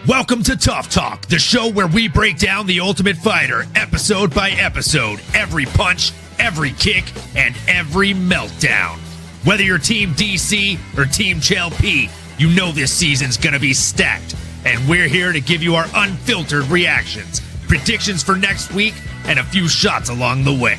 Welcome to TUF Talk, the show where we break down The Ultimate Fighter episode by episode, every punch, every kick, and every meltdown. Whether you're Team DC or Team Chael P, you know this season's gonna be stacked, and we're here to give you our unfiltered reactions, predictions for next week, and a few shots along the way.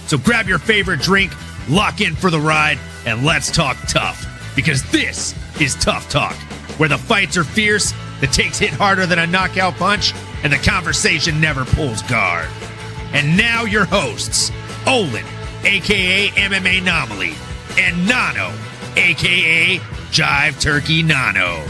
So grab your favorite drink, lock in for the ride, and let's talk tough, because this is TUF Talk, where the fights are fierce, the takes hit harder than a knockout punch, and the conversation never pulls guard. And now your hosts, Olin, a.k.a. MMAnomaly, and Nano, a.k.a. Jive Turkey Nano.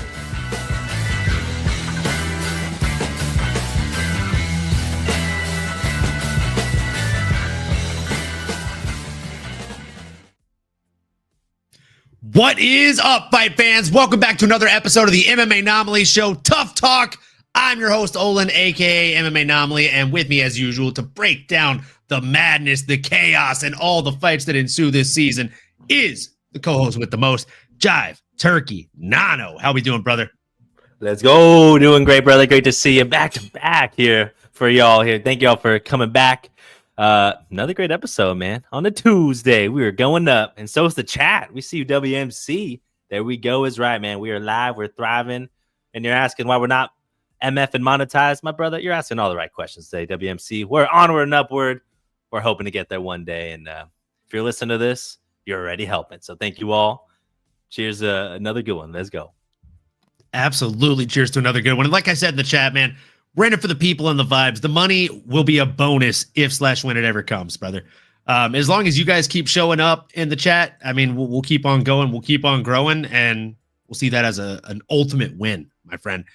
What is up, fight fans? Welcome back to another episode of the MMAnomaly Show, TUF Talk. I'm your host, Olin, a.k.a. MMAnomaly, and with me, as usual, to break down the madness, the chaos, and all the fights that ensue this season is the co-host with the most, Jive Turkey Nano. How we doing, brother? Let's go. Doing great, brother. Great to see you back to back here for y'all here. Thank y'all for coming back. Another great episode, man. On a Tuesday, we are going up, and so is the chat. We see you, WMC. There we go. Is right, man. We are live. We're thriving, and you're asking why we're not MF and monetized, my brother. You're asking all the right questions today, WMC. We're onward and upward. We're hoping to get there one day, and if you're listening to this, you're already helping. So thank you all. Cheers. Another good one. Let's go. Absolutely. Cheers to another good one. And like I said in the chat, man, we're in it for the people and the vibes. The money will be a bonus if/when it ever comes, brother. As long as you guys keep showing up in the chat, I mean, we'll keep on going. We'll keep on growing, and we'll see that as an ultimate win, my friend.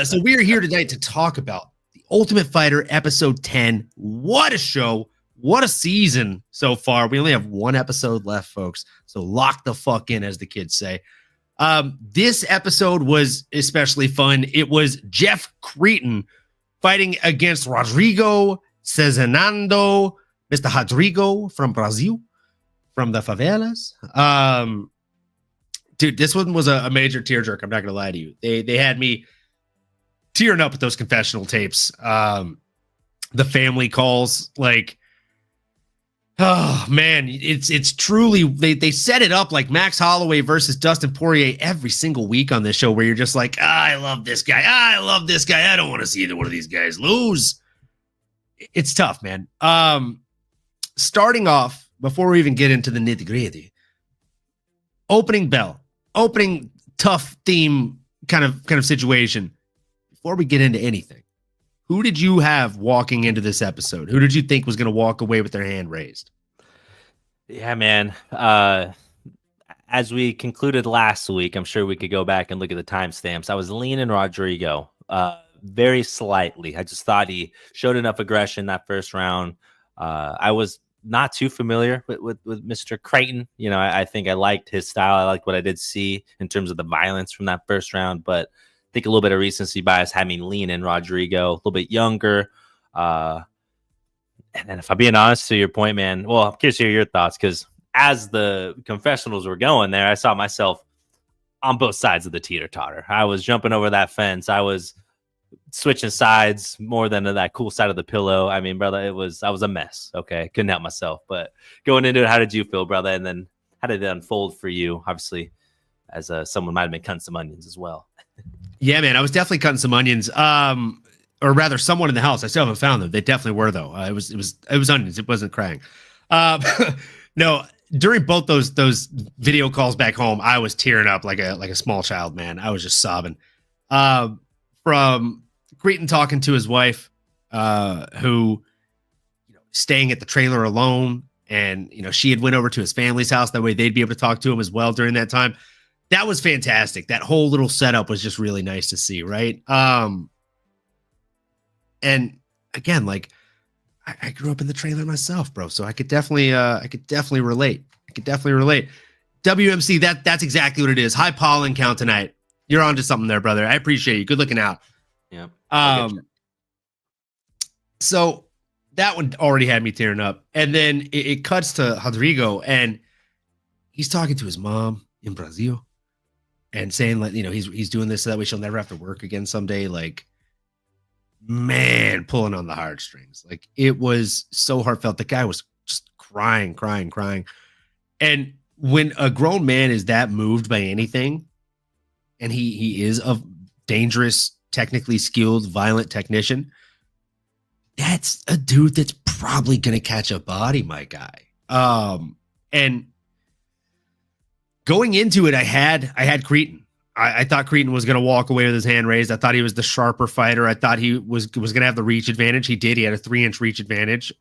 So we are here tonight to talk about The Ultimate Fighter episode 10. What a show. What a season so far. We only have one episode left, folks. So lock the fuck in, as the kids say. This episode was especially fun. It was Jeff Cretin fighting against Rodrigo Cezinando, Mr. Rodrigo from Brazil, from the favelas. Dude, this one was a major tearjerker. I'm not gonna lie to you. They had me tearing up with those confessional tapes. The family calls, like, oh man, it's truly they set it up like Max Holloway versus Dustin Poirier every single week on this show, where you're just like, I love this guy. I love this guy. I don't want to see either one of these guys lose. It's tough, man. Starting off, before we even get into the nitty-gritty, opening tough theme kind of situation. Before we get into anything, who did you have walking into this episode? Who did you think was going to walk away with their hand raised? Yeah, man. As we concluded last week, I'm sure we could go back and look at the timestamps. I was leaning Rodrigo very slightly. I just thought he showed enough aggression that first round. I was not too familiar with Mr. Cretin. You know, I think I liked his style. I liked what I did see in terms of the violence from that first round, but I think a little bit of recency bias had me lean in Rodrigo, a little bit younger. And if I'm being honest, to your point, man, well, I'm curious to hear your thoughts, because as the confessionals were going there, I saw myself on both sides of the teeter-totter. I was jumping over that fence. I was switching sides more than to that cool side of the pillow. I mean, brother, I was a mess. Okay, couldn't help myself. But going into it, how did you feel, brother? And then how did it unfold for you? Obviously, as someone might have been cutting some onions as well. Yeah, man, I was definitely cutting some onions. Or rather, someone in the house. I still haven't found them. They definitely were, though. It was onions. It wasn't crying. No, during both those video calls back home, I was tearing up like a small child, man. I was just sobbing. From Cretin talking to his wife, who, staying at the trailer alone, and she had went over to his family's house. That way, they'd be able to talk to him as well during that time. That was fantastic. That whole little setup was just really nice to see, right? And again, like, I grew up in the trailer myself, bro. So I could definitely relate. WMC, that's exactly what it is. High pollen count tonight. You're on to something there, brother. I appreciate you. Good looking out. Yeah. So that one already had me tearing up. And then it cuts to Rodrigo, and he's talking to his mom in Brazil. and saying like, he's doing this so that way she'll never have to work again someday. Like, man, pulling on the heartstrings. Like, it was so heartfelt. The guy was just crying. And when a grown man is that moved by anything, and he is a dangerous, technically skilled, violent technician, that's a dude that's probably going to catch a body, my guy. And going into it, I had Cretan. I thought Cretan was going to walk away with his hand raised. I thought he was the sharper fighter. I thought he was going to have the reach advantage. He did. He had a 3-inch reach advantage,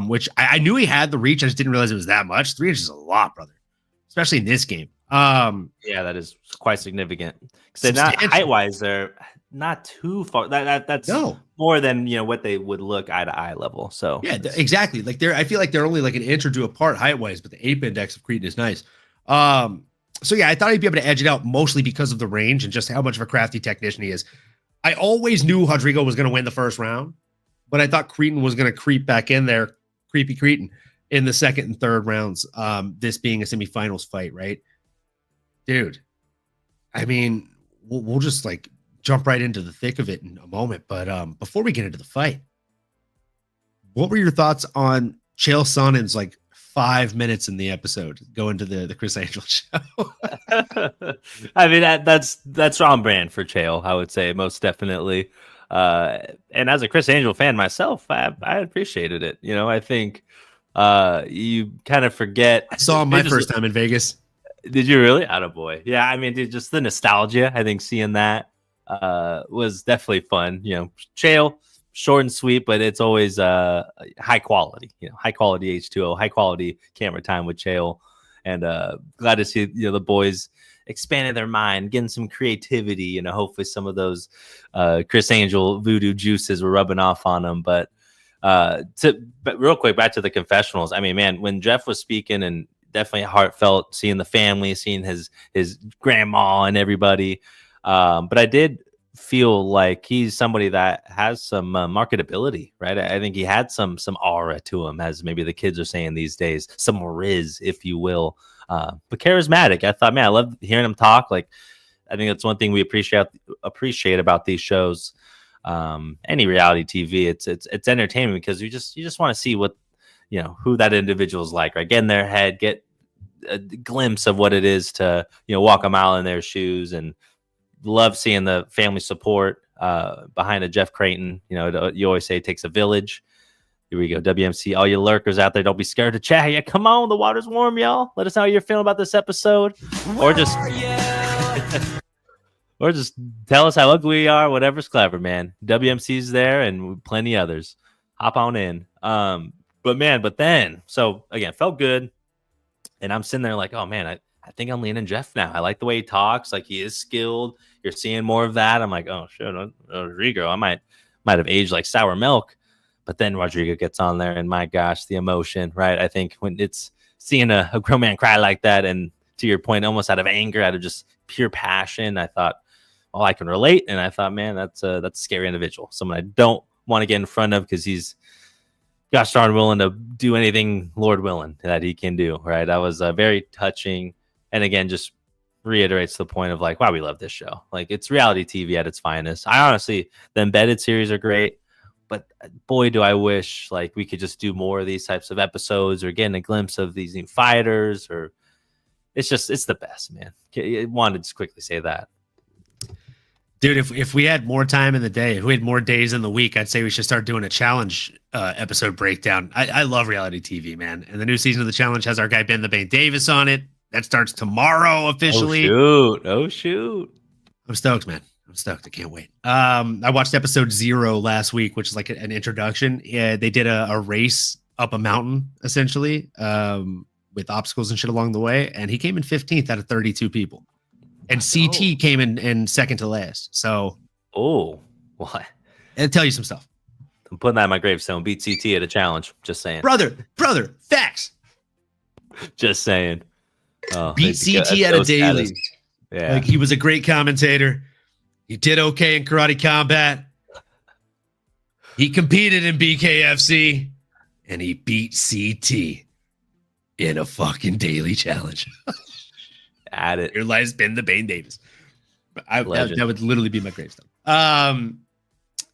which I knew he had the reach. I just didn't realize it was that much. 3 inches is a lot, brother, especially in this game. Yeah, that is quite significant. Because they're not height-wise, they're not too far. That's more than what they would look eye to eye level. So yeah, exactly. Like I feel like they're only like an inch or two apart height-wise, but the ape index of Cretan is nice. So yeah, I thought he'd be able to edge it out mostly because of the range and just how much of a crafty technician he is. I always knew Rodrigo was going to win the first round, but I thought Cretan was going to creep back in there, creepy Cretan, in the second and third rounds. This being a semifinals fight, right? Dude, I mean, we'll just like jump right into the thick of it in a moment. But before we get into the fight, what were your thoughts on Chael Sonnen's like 5 minutes in the episode going to the Chris Angel show? I mean, that's on brand for Chael, I would say, most definitely. And as a Chris Angel fan myself, I appreciated it. I think you kind of forget. I saw him my first time in Vegas. Did you really? Attaboy. Yeah, I mean, dude, just the nostalgia. I think seeing that was definitely fun. Chael, short and sweet, but it's always high quality. High quality H2O, high quality camera time with Chael, and glad to see the boys expanding their mind, getting some creativity. Hopefully some of those Chris Angel voodoo juices were rubbing off on them. But real quick, back to the confessionals. I mean, man, when Jeff was speaking, and definitely heartfelt, seeing the family, seeing his grandma and everybody. But I did feel like he's somebody that has some marketability, right? I think he had some aura to him, as maybe the kids are saying these days, some riz, if you will. But charismatic. I thought, man, I love hearing him talk. Like, I think that's one thing we appreciate about these shows. Any reality TV, it's entertainment, because you just want to see what who that individual is like, right? Get in their head, get a glimpse of what it is to walk a mile in their shoes, and love seeing the family support behind a Jeff Creighton. You always say it takes a village. Here we go, WMC. All you lurkers out there, don't be scared to chat. Yeah, come on, the water's warm, y'all. Let us know how you're feeling about this episode, or just or just tell us how ugly we are. Whatever's clever, man. WMC's there, and plenty others. Hop on in. But then, so again, felt good. And I'm sitting there like, oh man, I think I'm leaning Jeff now. I like the way he talks. Like, he is skilled. You're seeing more of that. I'm like, oh shit, Rodrigo, I might have aged like sour milk. But then Rodrigo gets on there, and my gosh, the emotion, right? I think when it's seeing a grown man cry like that, and to your point, almost out of anger, out of just pure passion, I thought, well, I can relate. And I thought, man, that's a scary individual. Someone I don't want to get in front of, because he's gosh darn willing to do anything Lord willing that he can do, right? That was very touching, and again, just reiterates the point of like, wow, we love this show. Like, it's reality TV at its finest. I honestly, the embedded series are great, but boy, do I wish like we could just do more of these types of episodes, or getting a glimpse of these new fighters, or it's the best, man. I wanted to just quickly say that. Dude, if we had more time in the day, if we had more days in the week, I'd say we should start doing a challenge episode breakdown. I love reality TV, man. And the new season of the challenge has our guy Ben the Bane Davis on it. That starts tomorrow officially. Oh shoot. I'm stoked, man. I'm stoked. I can't wait. I watched episode 0 last week, which is like an introduction. Yeah, they did a race up a mountain, essentially, with obstacles and shit along the way. And he came in 15th out of 32 people. And CT came in second to last. So, what? It'll tell you some stuff. I'm putting that in my gravestone. Beat CT at a challenge. Just saying. Brother, facts. Just saying. Beat CT at a daily. Yeah. Like, he was a great commentator. He did okay in Karate Combat. He competed in BKFC. And he beat CT in a fucking daily challenge. At it. Your life's been the Bane Davis. That would literally be my gravestone.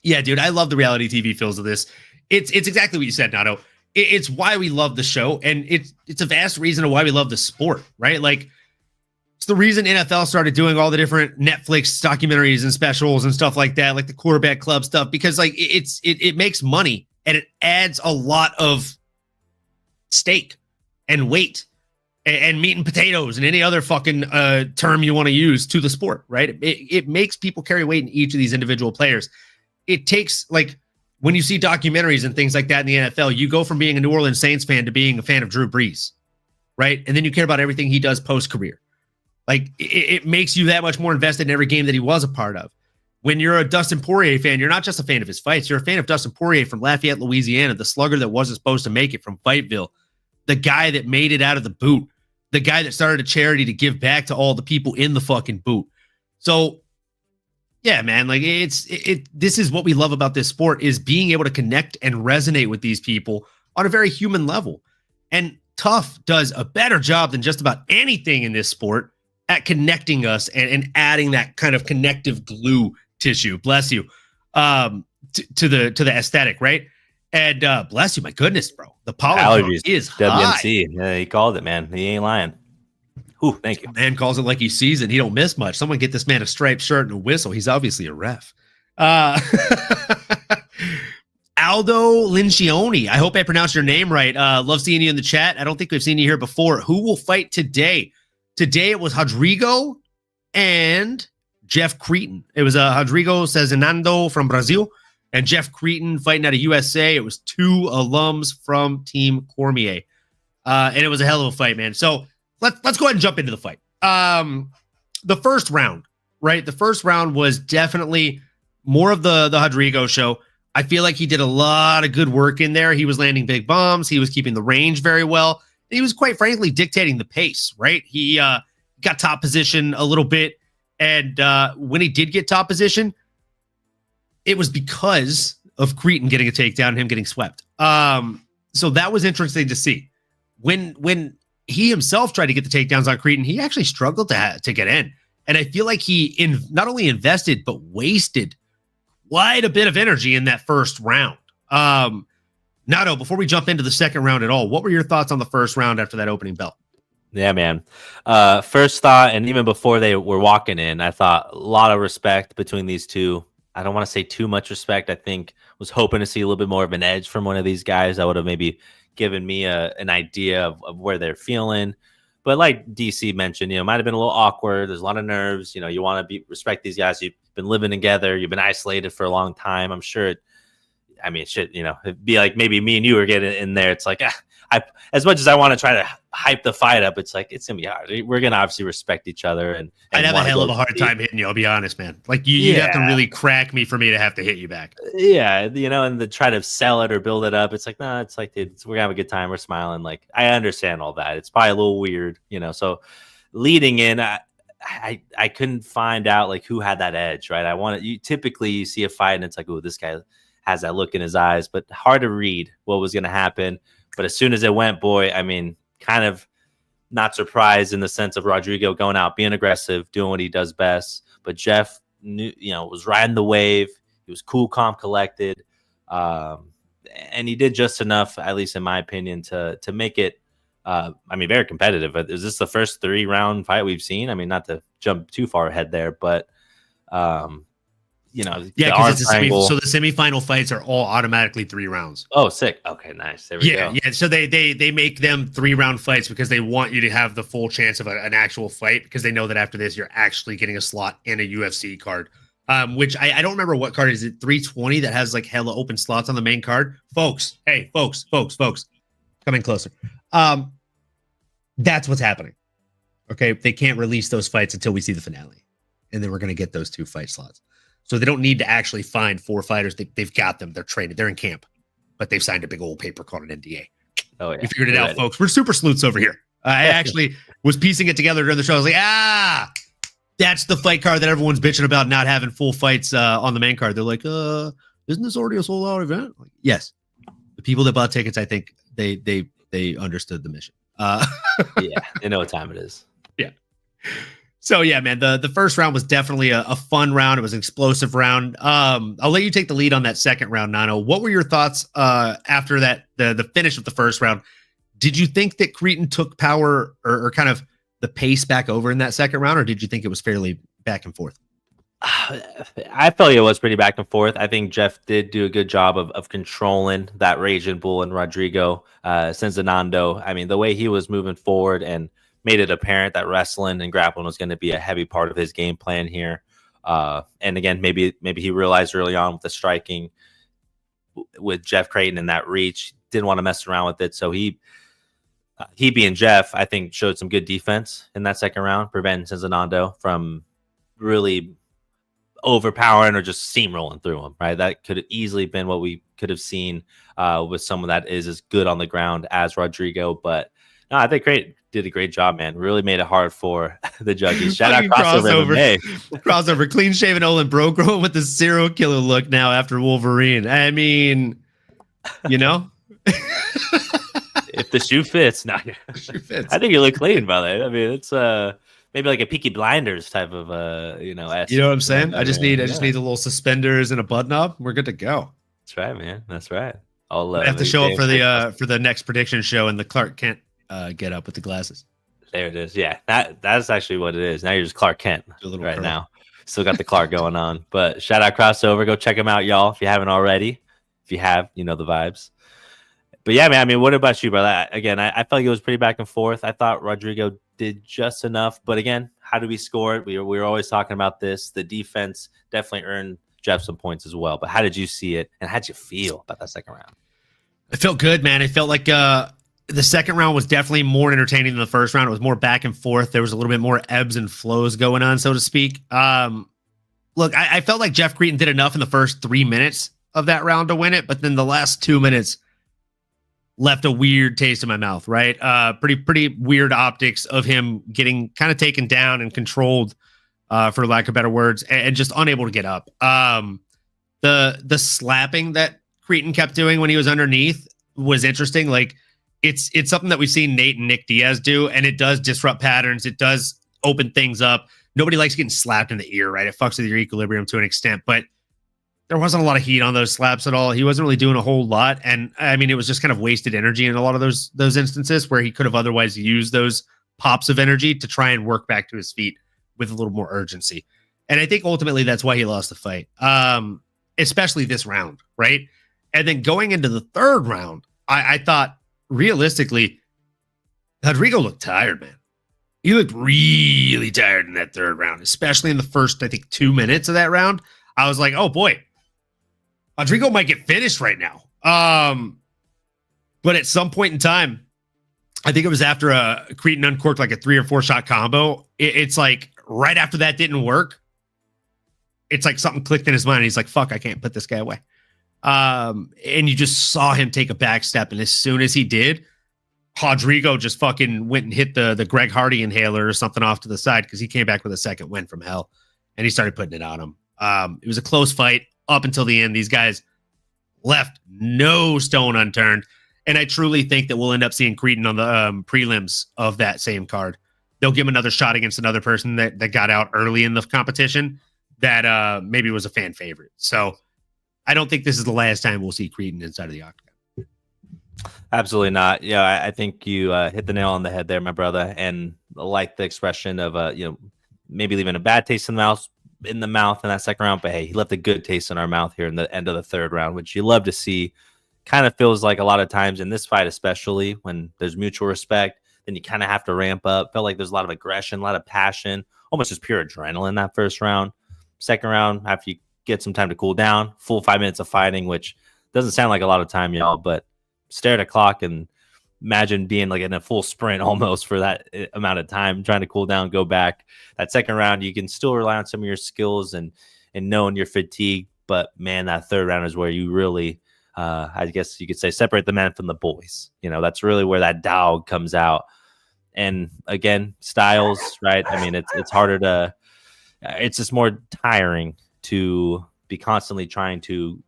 Yeah, dude, I love the reality TV feels of this. It's exactly what you said, Nato. It's why we love the show, and it's a vast reason of why we love the sport, right? Like, it's the reason NFL started doing all the different Netflix documentaries and specials and stuff like that, like the Quarterback Club stuff, because like it makes money and it adds a lot of steak and weight and meat and potatoes and any other fucking term you want to use to the sport, right? It makes people carry weight in each of these individual players. It takes, like, when you see documentaries and things like that in the NFL, you go from being a New Orleans Saints fan to being a fan of Drew Brees, right? And then you care about everything he does post-career. Like, it makes you that much more invested in every game that he was a part of. When you're a Dustin Poirier fan, you're not just a fan of his fights. You're a fan of Dustin Poirier from Lafayette, Louisiana, the slugger that wasn't supposed to make it from Fightville, the guy that made it out of the boot, the guy that started a charity to give back to all the people in the fucking boot. So, yeah, man, like this is what we love about this sport, is being able to connect and resonate with these people on a very human level. And TUF does a better job than just about anything in this sport at connecting us and adding that kind of connective glue tissue, bless you, to the aesthetic, right? And bless you, my goodness, bro. The pollen allergies is WMC. high. Yeah, he called it, man. He ain't lying. Ooh, thank you. Man calls it like he sees it. He don't miss much. Someone get this man a striped shirt and a whistle. He's obviously a ref. Aldo Lincioni. I hope I pronounced your name right. Love seeing you in the chat. I don't think we've seen you here before. Who will fight today? Today it was Rodrigo and Jeff Cretin. It was Rodrigo Cezinando from Brazil and Jeff Cretin fighting out of USA. It was two alums from Team Cormier. And it was a hell of a fight, man. So let's go ahead and jump into the fight. The first round, right? The first round was definitely more of the Rodrigo show. I feel like he did a lot of good work in there. He was landing big bombs. He was keeping the range very well. And he was, quite frankly, dictating the pace, right? He got top position a little bit. And when he did get top position, it was because of Cretin getting a takedown and him getting swept. So that was interesting to see. When he himself tried to get the takedowns on Cretin, he actually struggled to get in. And I feel like he not only invested, but wasted quite a bit of energy in that first round. Nato, before we jump into the second round at all, what were your thoughts on the first round after that opening bell? Yeah, man. First thought, and even before they were walking in, I thought a lot of respect between these two. I don't want to say too much respect. I think was hoping to see a little bit more of an edge from one of these guys. That would have maybe given me an idea of where they're feeling. But like DC mentioned, it might have been a little awkward. There's a lot of nerves. You want to respect these guys. You've been living together. You've been isolated for a long time. I'm sure it should, it'd be like maybe me and you are getting in there. It's like, as much as I want to try to hype the fight up, it's like, it's going to be hard. We're going to obviously respect each other. And I'd have a hell of a hard time hitting you. I'll be honest, man. Like you'd have to really crack me for me to have to hit you back. Yeah. And to try to sell it or build it up. It's like, no, it's like, dude, we're going to have a good time. We're smiling. Like, I understand all that. It's probably a little weird, so leading in, I couldn't find out like who had that edge, right? Typically you see a fight and it's like, oh, this guy has that look in his eyes, but hard to read what was going to happen. But as soon as it went, boy, kind of not surprised in the sense of Rodrigo going out, being aggressive, doing what he does best. But Jeff was riding the wave. He was cool, calm, collected. And he did just enough, at least in my opinion, to make it, very competitive. Is this the first 3-round fight we've seen? Not to jump too far ahead there, but because it's so the semifinal fights are all automatically 3 rounds. Oh, sick. Okay, nice. There we go. Yeah. So they make them 3-round fights because they want you to have the full chance of an actual fight, because they know that after this you're actually getting a slot in a UFC card. Which I don't remember what card is it, 320 that has like hella open slots on the main card. Folks, come in closer. That's what's happening. Okay, they can't release those fights until we see the finale, and then we're gonna get those 2 fight slots. So they don't need to actually find 4 fighters. They've got them. They're trained. They're in camp, but they've signed a big old paper called an NDA. Oh, yeah. We figured it out, folks. We're super sleuths over here. I actually was piecing it together during the show. I was like, that's the fight card that everyone's bitching about not having full fights on the main card. They're like, isn't this already a sold out event? Like, yes. The people that bought tickets, I think they understood the mission. Yeah, they know what time it is. Yeah. So yeah, man, the first round was definitely a fun round. It was an explosive round. I'll let you take the lead on that second round, Nano. What were your thoughts after that the finish of the first round? Did you think that Cretan took power or kind of the pace back over in that second round, or did you think it was fairly back and forth? I felt it was pretty back and forth. I think Jeff did do a good job of controlling that Raging Bull and Rodrigo Cinzanando. I mean, the way he was moving forward and made it apparent that wrestling and grappling was going to be a heavy part of his game plan here. And again, maybe he realized early on with the striking with Jeff Creighton and that reach, didn't want to mess around with it. So he being Jeff, I think showed some good defense in that second round, preventing Cinzanando from really overpowering or just steamrolling through him, right? That could have easily been what we could have seen with someone that is as good on the ground as Rodrigo. But no, I think did a great job, man. Really made it hard for the judges. Shout out crossover, clean shaven Olin Bro growing with the serial killer look now after Wolverine. I mean, you know, if the shoe fits, no, shoe fits. I think you look clean, brother. I mean, it's maybe like a Peaky Blinders type of you know what I'm saying? I just need the little suspenders and a button up. We're good to go. That's right, man. That's right. I'll have to show up for the next prediction show and the Clark Kent get up with the glasses. There it is. Yeah, that's actually what it is. Now you're just Clark Kent right curl. Now. Still got the Clark going on. But shout out Crossover. Go check him out, y'all, if you haven't already. If you have, you know the vibes. But yeah, man, I mean, what about you, brother? Again, I felt like it was pretty back and forth. I thought Rodrigo did just enough. But again, how do we score it? We were always talking about this. The defense definitely earned Jeff some points as well. But how did you see it? And how'd you feel about that second round? It felt good, man. It felt like the second round was definitely more entertaining than the first round. It was more back and forth. There was a little bit more ebbs and flows going on, so to speak. Look, I felt like Jeff Creighton did enough in the first 3 minutes of that round to win it, but then the last 2 minutes left a weird taste in my mouth, right? Pretty weird optics of him getting kind of taken down and controlled, for lack of better words, and just unable to get up. The slapping that Creighton kept doing when he was underneath was interesting. Like, it's something that we've seen Nate and Nick Diaz do, and it does disrupt patterns. It does open things up. Nobody likes getting slapped in the ear, right? It fucks with your equilibrium to an extent, but there wasn't a lot of heat on those slaps at all. He wasn't really doing a whole lot, and I mean, it was just kind of wasted energy in a lot of those instances where he could have otherwise used those pops of energy to try and work back to his feet with a little more urgency. And I think ultimately that's why he lost the fight, especially this round, right? And then going into the third round, I thought, realistically, Rodrigo looked tired, man. He looked really tired in that third round, especially in the first, I think, 2 minutes of that round. I was like, oh boy, Rodrigo might get finished right now. But at some point in time, I think it was after Creighton uncorked like a 3 or 4 shot combo. It's like right after that didn't work. It's like something clicked in his mind. And he's like, fuck, I can't put this guy away. And you just saw him take a back step. And as soon as he did, Rodrigo just fucking went and hit the Greg Hardy inhaler or something off to the side because he came back with a second win from hell. And he started putting it on him. It was a close fight up until the end. These guys left no stone unturned. And I truly think that we'll end up seeing Creighton on the prelims of that same card. They'll give him another shot against another person that got out early in the competition that maybe was a fan favorite. So I don't think this is the last time we'll see Creighton inside of the octagon. Absolutely not. Yeah, I think you hit the nail on the head there, my brother. And I like the expression of maybe leaving a bad taste in the mouth in that second round, but hey, he left a good taste in our mouth here in the end of the third round, which you love to see. Kind of feels like a lot of times in this fight, especially when there's mutual respect, then you kind of have to ramp up. Felt like there's a lot of aggression, a lot of passion, almost just pure adrenaline that first round. Second round, after you get some time to cool down, full 5 minutes of fighting, which doesn't sound like a lot of time, y'all, but stare at a clock and imagine being like in a full sprint almost for that amount of time, trying to cool down, go back. That second round, you can still rely on some of your skills and knowing your fatigue. But man, that third round is where you really, I guess you could say, separate the man from the boys. That's really where that dog comes out. And again, styles, right? I mean, it's harder to, it's just more tiring to be constantly trying to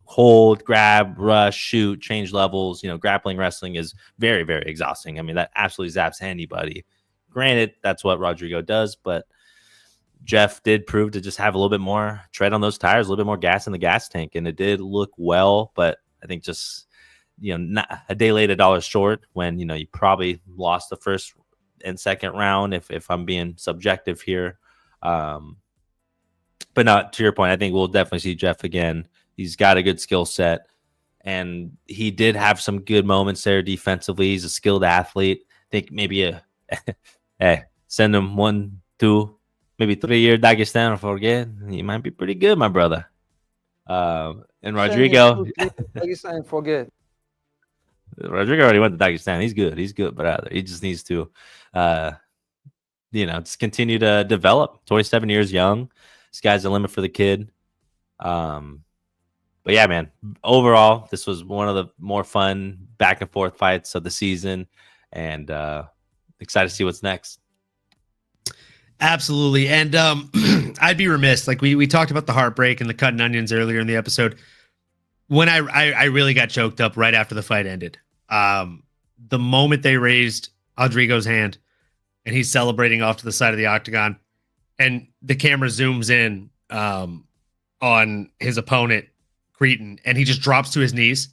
hold, grab, rush, shoot, change levels. Grappling wrestling is very, very exhausting. I mean, that absolutely zaps anybody. Granted, that's what Rodrigo does, but Jeff did prove to just have a little bit more tread on those tires, a little bit more gas in the gas tank, and it did look well. But I think just, not a day late, a dollar short when, you probably lost the first and second round, if I'm being subjective here. But not to your point, I think we'll definitely see Jeff again. He's got a good skill set, and he did have some good moments there defensively. He's a skilled athlete. I think maybe hey, send him 1, 2, maybe 3 year Dagestan or forget. He might be pretty good, my brother. And Rodrigo, Dagestan, forget. Rodrigo already went to Dagestan. He's good. He's good, brother. He just needs to, just continue to develop. 27 years young. Sky's the limit for the kid. But yeah, man, overall, this was one of the more fun back and forth fights of the season, and excited to see what's next. Absolutely. And I'd be remiss. Like we talked about the heartbreak and the cutting onions earlier in the episode. When I really got choked up right after the fight ended. The moment they raised Rodrigo's hand and he's celebrating off to the side of the octagon, and the camera zooms in on his opponent, Cretan, and he just drops to his knees,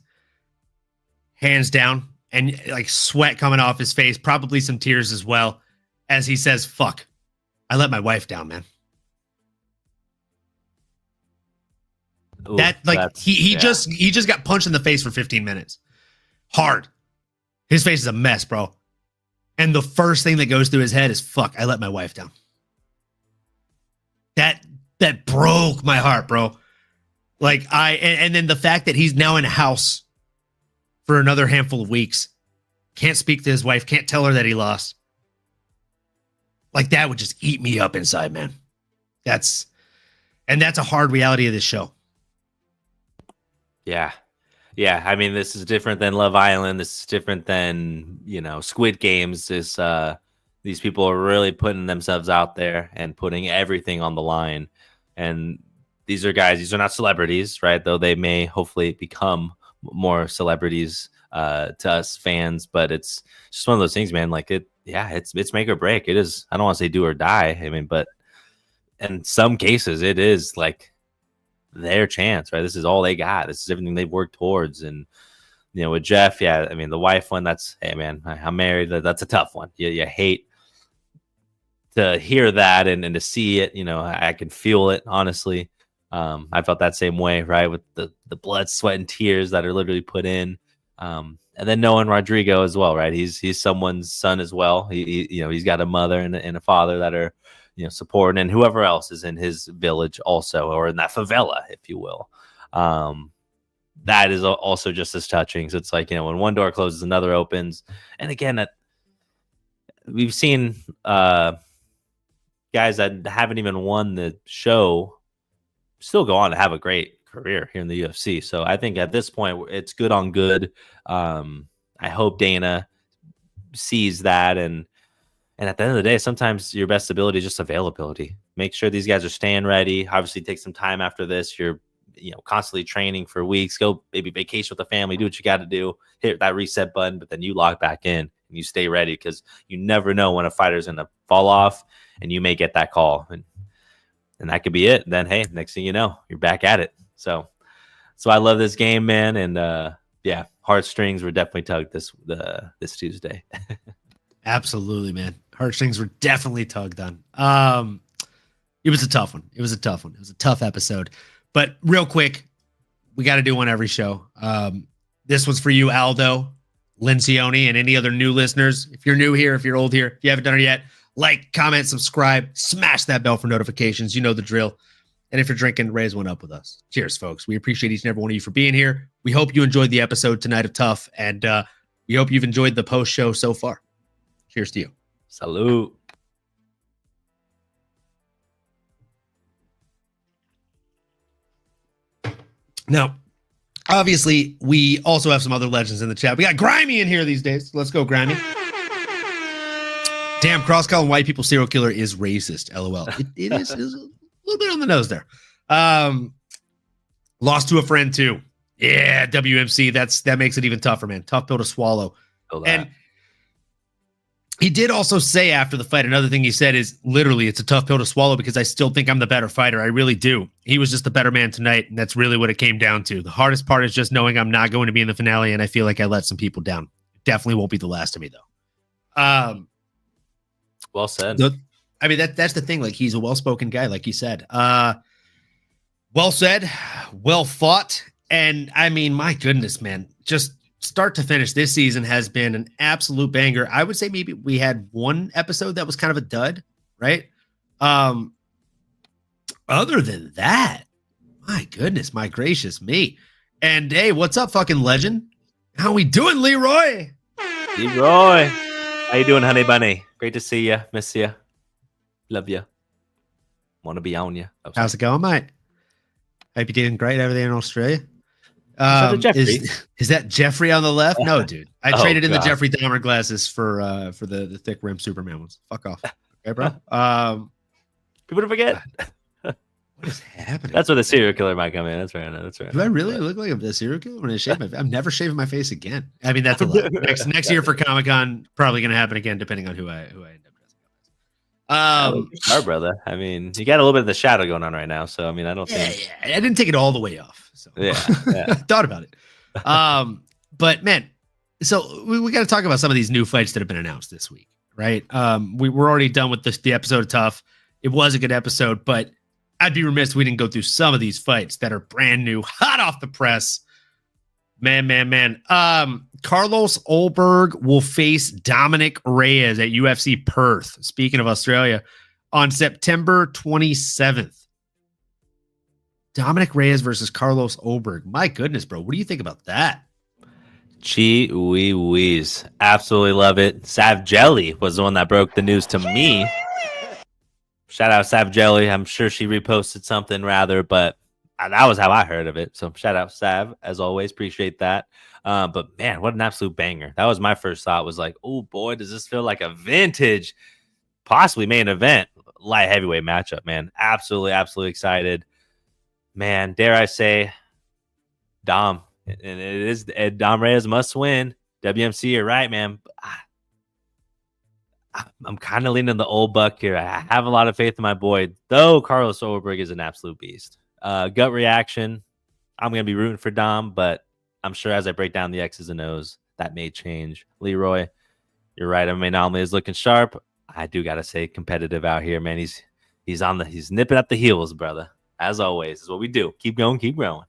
hands down, and like sweat coming off his face, probably some tears as well, as he says, "Fuck, I let my wife down, man." Ooh, that like he just got punched in the face for 15 minutes. Hard. His face is a mess, bro. And the first thing that goes through his head is, "Fuck, I let my wife down." That broke my heart, bro. Like and then the fact that he's now in a house for another handful of weeks, can't speak to his wife, can't tell her that he lost. Like that would just eat me up inside, man. That's a hard reality of this show. Yeah. Yeah. I mean, this is different than Love Island. This is different than, Squid Games. These people are really putting themselves out there and putting everything on the line. And these are guys, these are not celebrities, right? Though they may hopefully become more celebrities to us fans, but it's just one of those things, man. Like it's make or break. It is, I don't want to say do or die. I mean, but in some cases it is like their chance, right? This is all they got. This is everything they've worked towards. And, with Jeff, yeah, I mean, the wife one, that's, hey man, I'm married. That's a tough one. You hate to hear that and to see it, I can feel it, honestly. I felt that same way, right? With the blood, sweat, and tears that are literally put in. And then knowing Rodrigo as well, right? He's someone's son as well. He's got a mother and a father that are, supporting, and whoever else is in his village also, or in that favela, if you will. That is also just as touching. So it's like, when one door closes, another opens. And again, we've seen guys that haven't even won the show still go on to have a great career here in the UFC. So I think at this point, it's good on good. I hope Dana sees that. And at the end of the day, sometimes your best ability is just availability. Make sure these guys are staying ready. Obviously, take some time after this. You're constantly training for weeks. Go maybe vacation with the family. Do what you got to do. Hit that reset button, but then you log back in and you stay ready, because you never know when a fighter's going to fall off, and you may get that call. And that could be it. Then, hey, next thing you know, you're back at it. So I love this game, man. And yeah, heartstrings were definitely tugged this Tuesday. Absolutely, man. Heartstrings were definitely tugged on. It was a tough one. It was a tough episode. But real quick, we got to do one every show. This one's for you, Aldo, Lencioni, and any other new listeners. If you're new here, if you're old here, if you haven't done it yet, like, comment, subscribe, smash that bell for notifications. You know the drill. And if you're drinking, raise one up with us. Cheers, folks. We appreciate each and every one of you for being here. We hope you enjoyed the episode tonight of TUF, and we hope you've enjoyed the post show so far. Cheers to you. Salute. Now, obviously, we also have some other legends in the chat. We got Grimy in here these days. Let's go, Grimy. Damn, cross-calling white people serial killer is racist. LOL. It is a little bit on the nose there. Lost to a friend too. Yeah, WMC. That makes it even tougher, man. Tough pill to swallow. And He did also say after the fight, another thing he said is literally, it's a tough pill to swallow because I still think I'm the better fighter. I really do. He was just the better man tonight, and that's really what it came down to. The hardest part is just knowing I'm not going to be in the finale, and I feel like I let some people down. Definitely won't be the last of me, though. Well said. I mean, that's the thing. Like, he's a well-spoken guy, like you said. Well said, well fought, and I mean, my goodness, man, just start to finish, this season has been an absolute banger. I would say maybe we had one episode that was kind of a dud, right? Other than that, my goodness, my gracious me. And hey, what's up, fucking legend? How we doing, Leroy? Leroy, how you doing, honey bunny? Great to see you. Miss you. Love you. Want to be on you. Oh, how's it going, mate? Hope you're doing great over there in Australia. Is that Jeffrey on the left? No, dude. I traded in the Jeffrey Dahmer glasses for the thick rim Superman ones. Fuck off. Okay, bro. People forget. What is happening? That's where the serial killer might come in. That's right. That's right. Do I really look like a serial killer when I shave my face? I'm never shaving my face again. I mean, that's a lot. Next year for Comic-Con, probably going to happen again, depending on who I end up dressing up as. Brother. I mean, you got a little bit of the shadow going on right now. So, I mean, I don't think. Yeah, I didn't take it all the way off. So yeah. Thought about it. But man, so we got to talk about some of these new fights that have been announced this week, right? We're already done with the episode of Tough. It was a good episode, but I'd be remiss if we didn't go through some of these fights that are brand new, hot off the press. Man. Carlos Ulberg will face Dominic Reyes at UFC Perth, speaking of Australia, on September 27th. Dominic Reyes versus Carlos Ulberg. My goodness, bro. What do you think about that? Gee wee whiz. Absolutely love it. Sav Jelly was the one that broke the news to me. Shout out Sav Jelly. I'm sure she reposted something rather, but that was how I heard of it. So shout out Sav, as always. Appreciate that. But man, what an absolute banger. That was my first thought, was like, oh boy, does this feel like a vintage, possibly main event, light heavyweight matchup, man. Absolutely excited. Man, dare I say, Dom. And it is Dom Reyes must win. WMC, you're right, man. I'm kind of leaning the old buck here. I have a lot of faith in my boy, though Carlos Ulberg is an absolute beast. Gut reaction, I'm going to be rooting for Dom, but I'm sure as I break down the X's and O's, that may change. Leroy, you're right. MMAnomaly is looking sharp. I do got to say competitive out here, man. He's nipping at the heels, brother. As always, is what we do. Keep going, keep growing.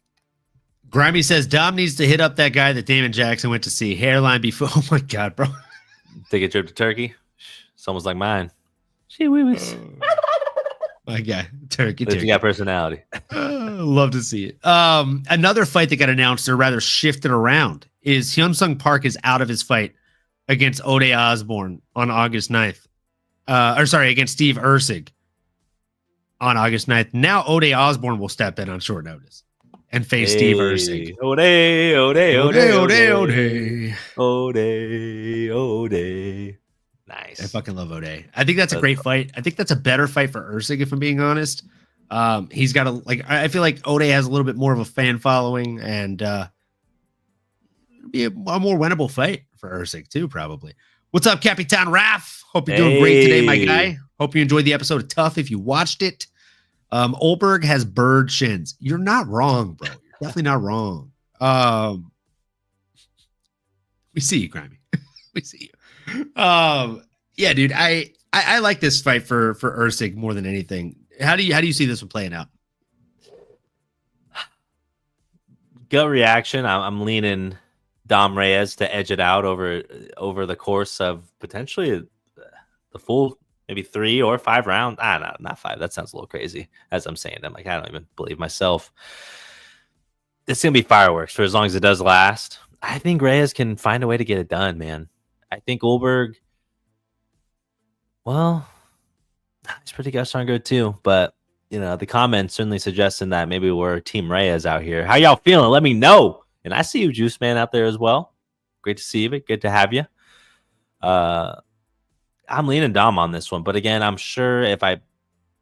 Grimy says Dom needs to hit up that guy that Damon Jackson went to see. Hairline before. Oh my God, bro. Take a trip to Turkey. Someone's like mine. She was. My guy, Turkey. You got personality. Love to see it. Another fight that got announced, or rather shifted around, is Hyun-Sung Park is out of his fight against Ode Osborne on August 9th. Against Steve Erceg on August 9th. Now Ode Osborne will step in on short notice and face Steve Erceg. Ode. Nice. I fucking love Ode. I think that's a great fight. I think that's a better fight for Erceg, if I'm being honest. He's got I feel like Ode has a little bit more of a fan following, and be a more winnable fight for Erceg too, probably. What's up, Capitan Raph? Hope you're doing great today, my guy. Hope you enjoyed the episode of Tough if you watched it. Ulberg has bird shins. You're not wrong, bro. You're definitely not wrong. We see you, Grimy. We see you. Yeah, dude. I like this fight for Erceg more than anything. How do you see this one playing out? Gut reaction. I'm leaning Dom Reyes to edge it out over the course of potentially the full maybe 3 or 5 rounds. Not 5. That sounds a little crazy as I'm saying. I'm like, I don't even believe myself. It's going to be fireworks for as long as it does last. I think Reyes can find a way to get it done, man. I think Ulberg, well, he's pretty gosh darn good too. But, the comments certainly suggesting that maybe we're Team Reyes out here. How y'all feeling? Let me know. And I see you, Juice Man, out there as well. Great to see you. Good to have you. I'm leaning Dom on this one. But again, I'm sure if I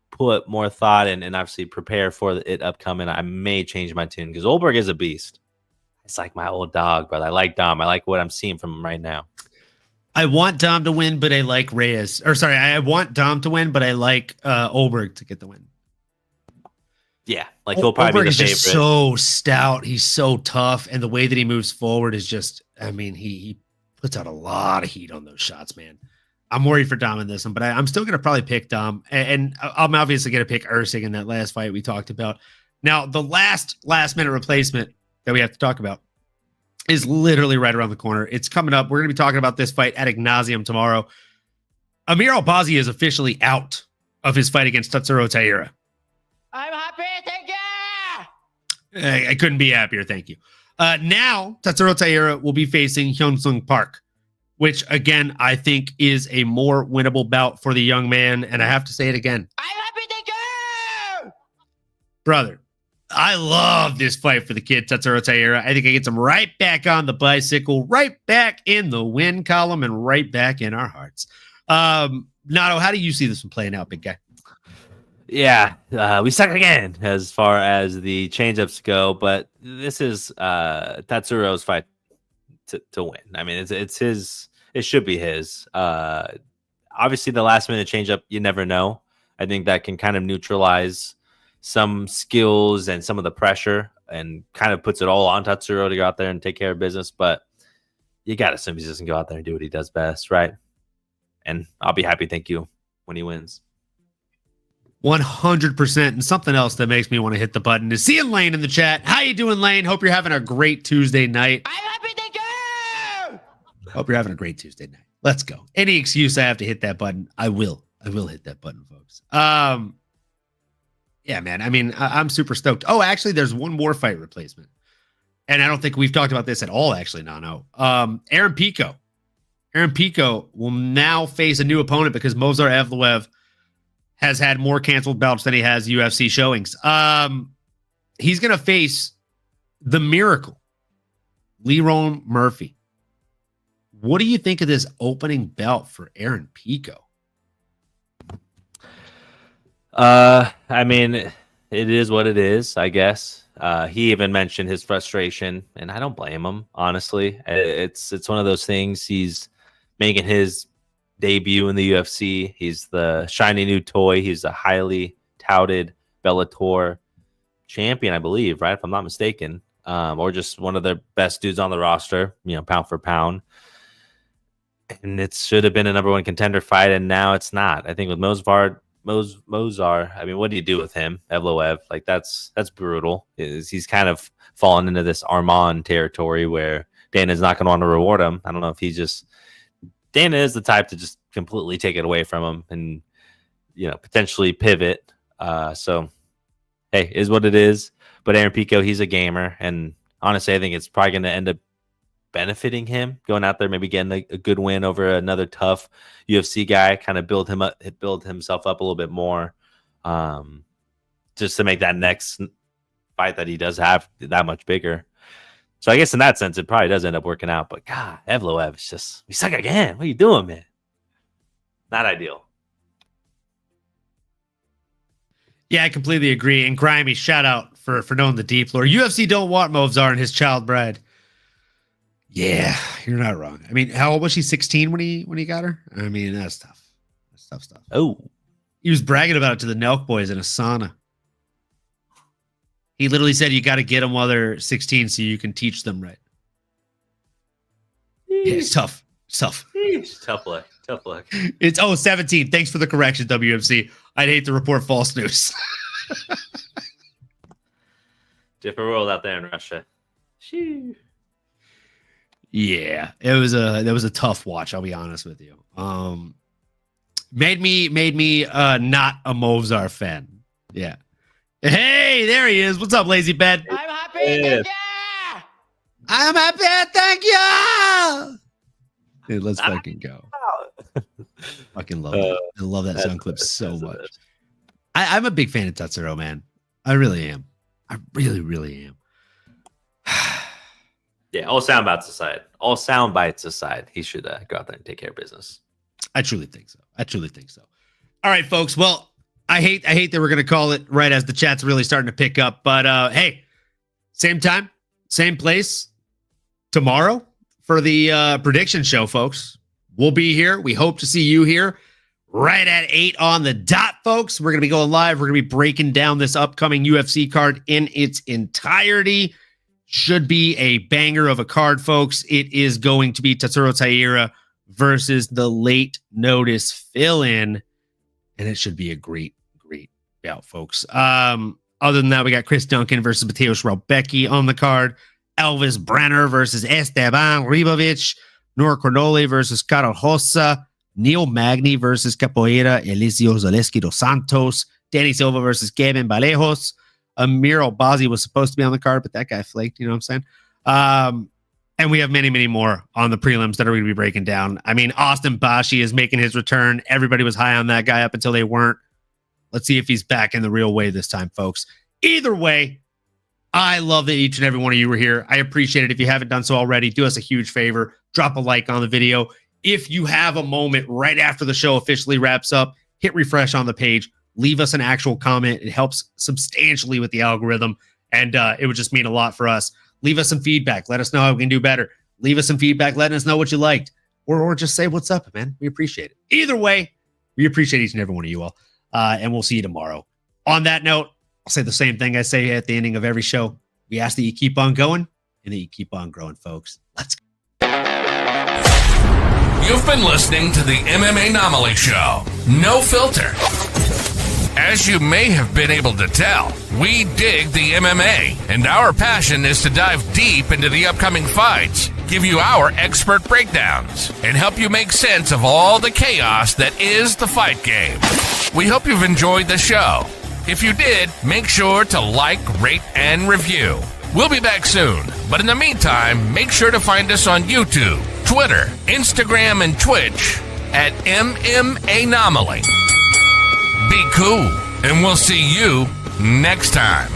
put more thought and obviously prepare for it upcoming, I may change my tune because Ulberg is a beast. It's like my old dog, brother. I like Dom. I like what I'm seeing from him right now. I want Dom to win, but I like Reyes. Or sorry, I want Dom to win, but I like Oberg to get the win. Yeah, like he'll probably Oberg be the is favorite. just so stout. He's so tough, and the way that he moves forward is just. I mean, he puts out a lot of heat on those shots, man. I'm worried for Dom in this one, but I'm still going to probably pick Dom, and I'm obviously going to pick Ursig in that last fight we talked about. Now, the last minute replacement that we have to talk about is literally right around the corner. It's coming up. We're going to be talking about this fight ad nauseum tomorrow. Amir Albazi is officially out of his fight against Tatsuro Taira. I'm happy, thank you! I couldn't be happier, thank you. Now, Tatsuro Taira will be facing Hyun-Sung Park, which, again, I think is a more winnable bout for the young man. And I have to say it again. I'm happy, thank you! Brother, I love this fight for the kid, Tatsuro Taira. I think it gets him right back on the bicycle, right back in the win column, and right back in our hearts. Nato, how do you see this one playing out, big guy? Yeah, we suck again as far as the changeups go, but this is Tatsuro's fight to win. I mean, it's his. It should be his. Obviously, the last minute changeup, you never know. I think that can kind of neutralize some skills and some of the pressure, and kind of puts it all on Tatsuro to go out there and take care of business. But you got to assume he doesn't go out there and do what he does best, right? And I'll be happy, thank you, when he wins. 100%. And something else that makes me want to hit the button is seeing Lane in the chat. How you doing, Lane? Hope you're having a great Tuesday night. I'm happy, thank you! Hope you're having a great Tuesday night. Let's go. Any excuse I have to hit that button, I will. I will hit that button, folks. Yeah, man. I mean, I'm super stoked. Oh, actually, there's one more fight replacement. And I don't think we've talked about this at all, actually, Nano. Aaron Pico. Aaron Pico will now face a new opponent because Movsar Evloev has had more canceled bouts than he has UFC showings. He's going to face the Miracle, Leron Murphy. What do you think of this opening bout for Aaron Pico? I mean, it is what it is, I guess. He even mentioned his frustration, and I don't blame him, honestly. It's one of those things. He's making his debut in the UFC. He's the shiny new toy. He's a highly touted Bellator champion, I believe, right? If I'm not mistaken. Or just one of the best dudes on the roster, pound for pound. And it should have been a number one contender fight, and now it's not. I think with Mozar, I mean, what do you do with him? Evloev, like that's brutal. He's kind of fallen into this Armand territory where Dana's not going to want to reward him. I don't know if Dana is the type to just completely take it away from him and, potentially pivot. So, hey, is what it is. But Aaron Pico, he's a gamer. And honestly, I think it's probably going to end up benefiting him going out there, maybe getting a good win over another tough UFC guy, kind of build himself up a little bit more, just to make that next fight that he does have that much bigger. So I guess in that sense, it probably does end up working out. But God, Evloev is just, we suck again. What are you doing, man? Not ideal. Yeah, I completely agree. And Grimy, shout out for knowing the deep lore. UFC don't want Movsar and his child bride. Yeah, you're not wrong. I mean, how old was she? 16 when he got her? I mean, that's tough. That's tough stuff. Oh. He was bragging about it to the Nelk boys in a sauna. He literally said, you got to get them while they're 16 so you can teach them right. Yeah, it's tough. It's tough. Tough luck. Tough luck. It's 17. Thanks for the correction, WMC. I'd hate to report false news. Different world out there in Russia. Shoo. Yeah, that was a tough watch. I'll be honest with you. Made me not a Movsar fan. Yeah. Hey, there he is. What's up, Lazy Bed? I'm happy, thank you! I'm happy. Thank you. Dude, let's fucking go. Fucking love it. I love that sound clip so much. I'm a big fan of Tatsuro, man. I really am. I really, really am. Yeah, all sound bites aside, he should go out there and take care of business. I truly think so. All right, folks. Well, I hate that we're gonna call it right as the chat's really starting to pick up. But hey, same time, same place tomorrow for the prediction show, folks. We'll be here. We hope to see you here right at 8 on the dot, folks. We're going to be going live. We're going to be breaking down this upcoming UFC card in its entirety. Should be a banger of a card, folks. It is going to be Tatsuro Taira versus the late notice fill-in, and it should be a great bout, folks. Other than that, we got Chris Duncan versus Mateusz Rebecki on the card. Elvis Brenner versus Esteban Ribovic. Nora Cornoli versus Carol Hossa. Neil Magny versus Capoeira Eliseo Zaleski dos Santos. Danny Silva versus Kevin Valejos. Amir Albazi was supposed to be on the card, but that guy flaked, you know what I'm saying? And we have many, many more on the prelims that are going to be breaking down. I mean, Austin Bashi is making his return. Everybody was high on that guy up until they weren't. Let's see if he's back in the real way this time, folks. Either way, I love that each and every one of you were here. I appreciate it. If you haven't done so already, do us a huge favor. Drop a like on the video. If you have a moment right after the show officially wraps up, hit refresh on the page. Leave us an actual comment. It helps substantially with the algorithm, and it would just mean a lot for us. Leave us some feedback. Let us know how we can do better. Leave us some feedback. Letting us know what you liked, or just say what's up, man. We appreciate it. Either way, we appreciate each and every one of you all, and we'll see you tomorrow. On that note, I'll say the same thing I say at the ending of every show. We ask that you keep on going and that you keep on growing, folks. Let's go. You've been listening to the MMAnomaly Show. No filter. As you may have been able to tell, we dig the MMA, and our passion is to dive deep into the upcoming fights, give you our expert breakdowns, and help you make sense of all the chaos that is the fight game. We hope you've enjoyed the show. If you did, make sure to like, rate, and review. We'll be back soon, but in the meantime, make sure to find us on YouTube, Twitter, Instagram, and Twitch at MMAnomaly. Be cool, and we'll see you next time.